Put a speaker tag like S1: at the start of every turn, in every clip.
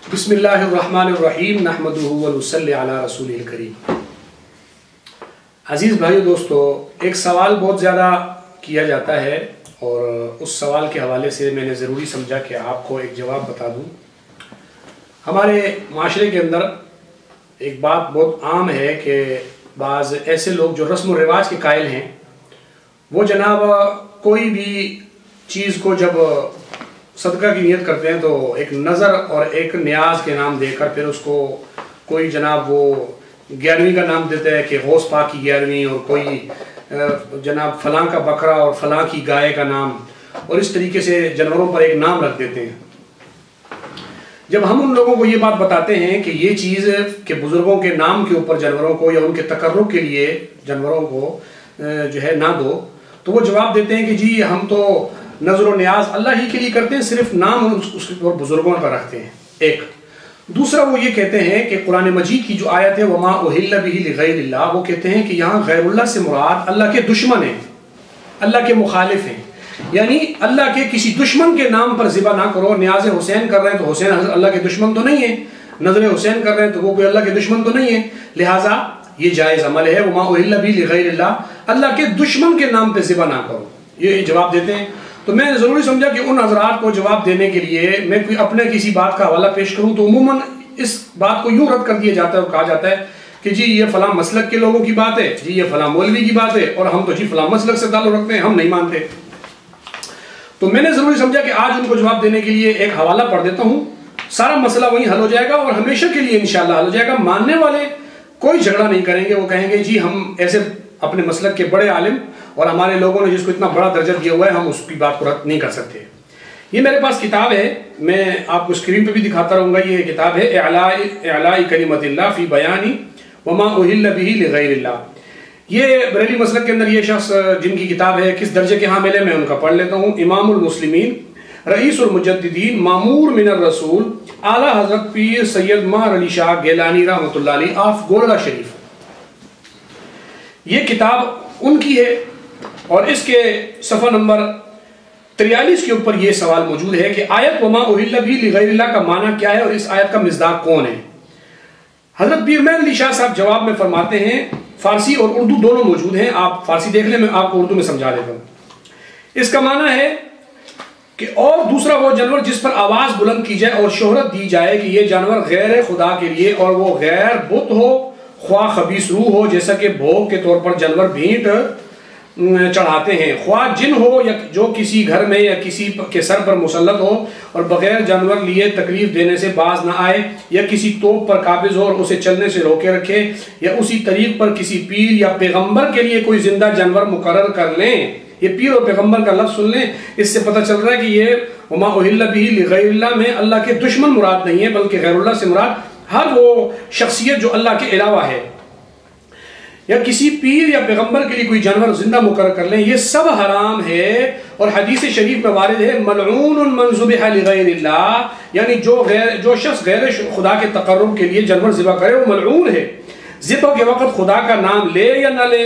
S1: बिस्मिल्लाहिर्रहमानिर्रहीम नहमदुहु व नुसल्ली अला रसूलिल करीम। अजीज़ भाइयों दोस्तों, एक सवाल बहुत ज़्यादा किया जाता है और उस सवाल के हवाले से मैंने ज़रूरी समझा कि आपको एक जवाब बता दूं। हमारे माशरे के अंदर एक बात बहुत आम है कि बाज़ ऐसे लोग जो रस्म व रिवाज के कायल हैं, वो जनाब कोई भी चीज़ को जब सदका की नियत करते हैं तो एक नज़र और एक न्याज के नाम देकर फिर उसको कोई जनाब वो 11वीं का नाम देता है कि गौस पाक की 11वीं, और कोई जनाब फलां का बकरा और फलां की गाय का नाम, और इस तरीके से जानवरों पर एक नाम रख देते हैं। जब हम उन लोगों को ये बात बताते हैं कि ये चीज़ के बुज़ुर्गों के नाम के ऊपर जानवरों को या उनके तकर्रुब के लिए जानवरों को जो है ना दो, तो वो जवाब देते हैं कि जी हम तो नज़र व न्याज अल्लाह ही के लिए करते हैं, सिर्फ नाम उसके ऊपर बुजुर्गों का रखते हैं। एक दूसरा वो ये कहते हैं कि कुरान मजीद की जो आयत है वमा उहिल्ला बिही लिगैरिल्लाह, वो कहते हैं कि यहाँ गैरुल्लाह से मुराद अल्लाह के दुश्मन हैं, अल्लाह के मुखालिफ हैं, यानी अल्लाह के किसी दुश्मन के नाम पर ज़िबा ना करो। न्याज हुसैन कर रहे हैं तो हुसैन अल्लाह के दुश्मन तो नहीं है, नजर हुसैन कर रहे हैं तो वो कोई अल्लाह के दुश्मन तो नहीं है, लिहाजा ये जायज़ अमल है। वमा उहिल्ला बिही लिगैरिल्लाह, अल्लाह के दुश्मन के नाम पर ज़िबा ना करो, ये जवाब देते हैं। तो मैं ज़रूरी समझा कि उन हज़रात को जवाब देने के लिए मैं कोई अपने किसी बात का हवाला पेश करूं तो उमूमन इस बात को यूं रद्द कर दिया जाता है और कहा जाता है कि जी ये फलां मसलक के लोगों की बात है, जी ये फलां मौलवी की बात है, और हम तो जी फलां मसलक से ताल्लुक़ रखते हैं, हम नहीं मानते। तो मैंने ज़रूरी समझा कि आज उनको जवाब देने के लिए एक हवाला पढ़ देता हूँ, सारा मसला वहीं हल हो जाएगा और हमेशा के लिए इंशाअल्लाह हल हो जाएगा। मानने वाले कोई झगड़ा नहीं करेंगे, वो कहेंगे जी हम ऐसे अपने मसलक के बड़े आलिम और हमारे लोगों ने जिसको इतना बड़ा दर्जा दिया हुआ है, हम उसकी बात को रद्द नहीं कर सकते। ये मेरे पास किताब है, मैं आपको स्क्रीन पे भी दिखाता रहूँगा। ये किताब है इअलाई कलिमतिल्लाह फी बयानी वमा उहिल्ला बिही लिगैरिल्लाह। ये बरेली मसलक के अंदर ये शख्स जिनकी किताब है किस दर्जे के हामिल है मैं उनका पढ़ लेता हूँ। इमामुल मुस्लिमीन रईसुल मुजद्दिदीन मामूर मिनर रसूल आला हज़रत पीर सैयद महर अली शाह गिलानी रहमतुल्लाह अलैह ऑफ गोलड़ा शरीफ। ये किताब उनकी है और इसके सफ़ा नंबर 43 के ऊपर ये सवाल मौजूद है कि आयत वमा उहिल्ला बिही लिगैरिल्लाह का माना क्या है और इस आयत का मिज़दाक कौन है। हज़रत पीर महर अली शाह साहब जवाब में फरमाते हैं, फारसी और उर्दू दोनों मौजूद हैं, आप फारसी देख लें, मैं आपको उर्दू में समझा देता हूँ। इसका माना है कि और दूसरा वो जानवर जिस पर आवाज़ बुलंद की जाए और शोहरत दी जाए कि ये जानवर गैर खुदा के लिए और वो गैर बुत हो, ख्वाह खबीस रूह हो, जैसा कि भोग के तौर पर जानवर भेंट चढ़ाते हैं, ख्वाह जिन हो या जो किसी घर में या किसी के सर पर मुसल्लत हो और बगैर जानवर लिए तकलीफ देने से बाज ना आए, या किसी तोप पर काबिज हो और उसे चलने से रोके रखे, या उसी तरीक पर किसी पीर या पैगंबर के लिए कोई जिंदा जानवर मुकर्रर कर लें। ये पीर और पैगंबर का लफ्ज़ सुन लें, इससे पता चल रहा है कि ये वमा उहिल्ला बिही लिगैरिल्लाह में अल्लाह के दुश्मन मुराद नहीं है, बल्कि गैरुल्लाह से मुराद हर वो शख्सियत जो अल्लाह के अलावा है, या किसी पीर या पैगंबर के लिए कोई जानवर जिंदा मुकर्रर कर लें, ये सब हराम है। और हदीस शरीफ में वारिद है मलऊन मन ज़ुबिहा लिगैरिल्लाह, यानी जो शख्स गैर खुदा के तकर्रुब के लिए जानवर ज़िबा करे वो मलऊन है। ज़िबा के वक़्त खुदा का नाम ले या ना ले,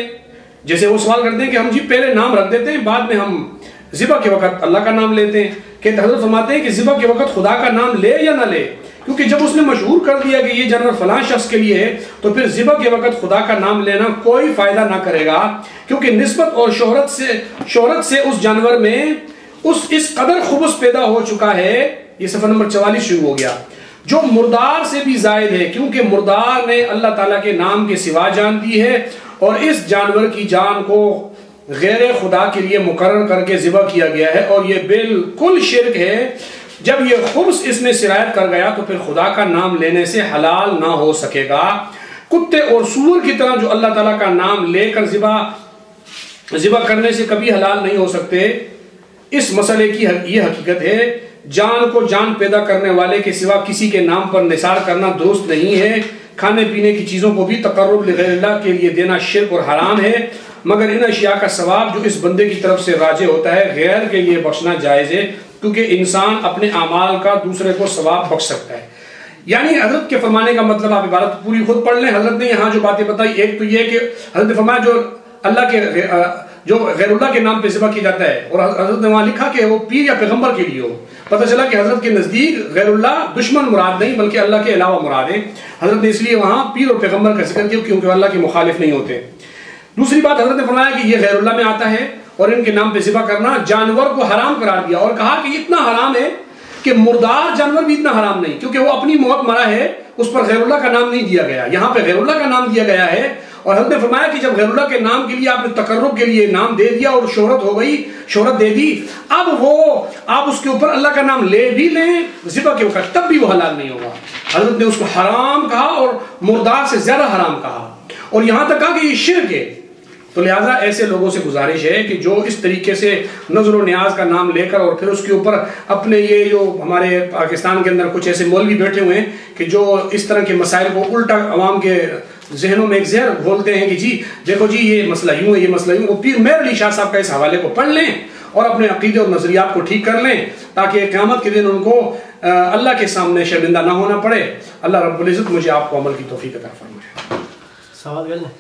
S1: जैसे वो सवाल करते हैं कि हम जी पहले नाम रख देते हैं, बाद में हम ज़िबा के वक़्त अल्लाह का नाम लेते हैं। कि हज़रत फरमाते हैं कि ज़िबा के वक़्त खुदा का नाम ले या ना ले, क्योंकि जब उसने मशहूर कर दिया कि ये जानवर फलां शख्स के लिए है तो फिर ज़िबा के वक़्त खुदा का नाम लेना कोई फ़ायदा ना करेगा, क्योंकि निस्बत और शोहरत से उस जानवर में इस कदर खुबूस पैदा हो चुका है। ये सफ़ा नंबर 44 शुरू हो गया, जो मुर्दार से भी ज़ायद है, क्योंकि मुर्दार ने अल्लाह ताला के नाम के सिवा जान दी है और इस जानवर की जान को गैर खुदा के लिए मुकर्रर करके ज़िबा किया गया है और ये बिल्कुल शिर्क है। जब ये खुब्स इसमें सिरायत कर गया तो फिर खुदा का नाम लेने से हलाल ना हो सकेगा। कुत्ते और सूअर की तरह जो अल्लाह ताला का नाम लेकर ज़िबा करने से कभी हलाल नहीं हो सकते। इस मसले की ये हकीकत है, जान को जान पैदा करने वाले के सिवा किसी के नाम पर निसार करना दुरुस्त नहीं है। खाने पीने की चीज़ों को भी तकर्रुब लिगैरिल्लाह के लिए देना शिर्क और हराम है, मगर इन अशिया का सवाब जो इस बंदे की तरफ से राजे होता है गैर के लिए बख्शना जायज़ है, क्योंकि इंसान अपने अमाल का दूसरे को सवाब बख्श सकता है। यानी हजरत के फरमाने का मतलब, आप इबारत पूरी खुद पढ़ लें। हजरत ने यहाँ जो बातें बताई, एक तो ये कि हजरत ने फरमाया जो अल्लाह के जो गैरुल्लाह के नाम पे ज़िबा किया जाता है, और हजरत ने वहाँ लिखा कि वो पीर या पैगंबर के लिए हो। पता चला कि हजरत के नज़दीक गैरुल्लाह दुश्मन मुराद नहीं बल्कि अल्लाह के अलावा मुराद है। हजरत ने इसलिए वहाँ पीर और पैगंबर का जिक्र किया क्योंकि अल्लाह के मुखालिफ नहीं होते। दूसरी बात, हजरत ने फरमाया कि ये गैरुल्लाह में आता है और इनके नाम पे ज़िबा करना जानवर को हराम करार दिया, और कहा कि इतना हराम है कि मुर्दार जानवर भी इतना हराम नहीं, क्योंकि वो अपनी मौत मरा है, उस पर गैरुल्लाह का नाम नहीं दिया गया, यहाँ पे गैरुल्लाह का नाम दिया गया है। और हजरत ने फरमाया कि जब गैरुल्लाह के नाम के लिए आपने तकर्रुब के लिए नाम दे दिया और शोहरत हो गई, शोहरत दे दी, अब वो आप उसके ऊपर अल्लाह का नाम ले भी लें ज़िबा के वक्त, तब भी वो हलाल नहीं होगा। हजरत ने उसको हराम कहा और मुर्दार से ज्यादा हराम कहा, और यहां तक कहा कि ये शिर्क है। तो लिहाजा ऐसे लोगों से गुजारिश है कि जो इस तरीके से नज़र व नियाज का नाम लेकर और फिर उसके ऊपर अपने, ये जो हमारे पाकिस्तान के अंदर कुछ ऐसे मौलवी बैठे हुए हैं कि जो इस तरह के मसाइल को उल्टा अवाम के जहनों में एक जहर बोलते हैं कि जी देखो जी ये मसला यूं है, ये मसला यूं। वो पीर मेहर अली शाह साहब का इस हवाले को पढ़ लें और अपने अकीदे और नजरियात को ठीक कर लें, ताकि क़यामत के दिन उनको अल्लाह के सामने शर्मिंदा ना होना पड़े। अल्लाह रब्बुल इज़्ज़त मुझे आपको अमल की तौफीक अता फरमाए।
S2: सवाल कर लें।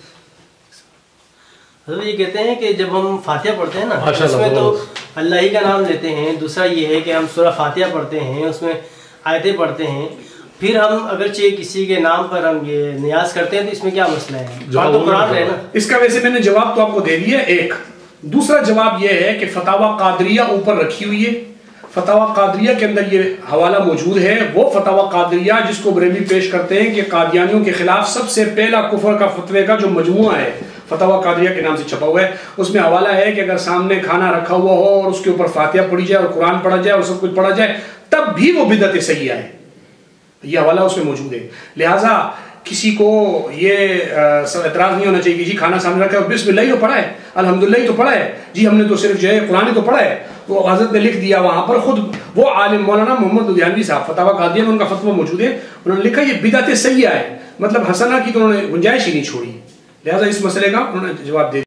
S2: ये कहते हैं कि जब हम फातिहा पढ़ते हैं ना, उसमें तो अल्लाह ही का नाम लेते हैं। दूसरा ये है कि हम सूरह फातिहा पढ़ते हैं, उसमें आयतें पढ़ते हैं, फिर हम अगरचे किसी के नाम पर हम ये नियाज करते हैं, तो इसमें क्या मसला है? तो कुरान है ना।
S1: इसका वैसे मैंने जवाब तो आपको दे दिया एक। दूसरा जवाब यह है कि फतावा कादरिया ऊपर रखी हुई है, फतावा कादरिया के अंदर ये हवाला मौजूद है। वो फतावा कादरिया जिसको बरेलवी पेश करते हैं कि कादियानियों के खिलाफ सबसे पहला कुफर का फतवे का जो मजमुआ है, फतावा कादरिया के नाम से छपा हुआ है, उसमें हवाला है कि अगर सामने खाना रखा हुआ हो और उसके ऊपर फातिहा पढ़ी जाए और कुरान पढ़ा जाए और सब कुछ पढ़ा जाए, तब भी वो बिदअत सय्या है। ये हवाला उसमें मौजूद है। लिहाजा किसी को ये एतराज़ नहीं होना चाहिए कि जी खाना सामने रखा है और बिस्मिल्लाह ही तो पढ़ा है, अल्हम्दुलिल्लाह ही तो पढ़ा है, जी हमने तो सिर्फ जो है कुरान ही तो पढ़ा है। वो हज़रत ने लिख दिया वहाँ पर, खुद वो आलिम मौलाना मोहम्मद लुधियानवी साहब फतावा कादिया में उनका फतवा मौजूद है, उन्होंने लिखा ये बिदअत सय्या है, मतलब हसना की तो उन्होंने गुंजाइश ही नहीं छोड़ी। लिहाजा इस मसले का उन्होंने जवाब दे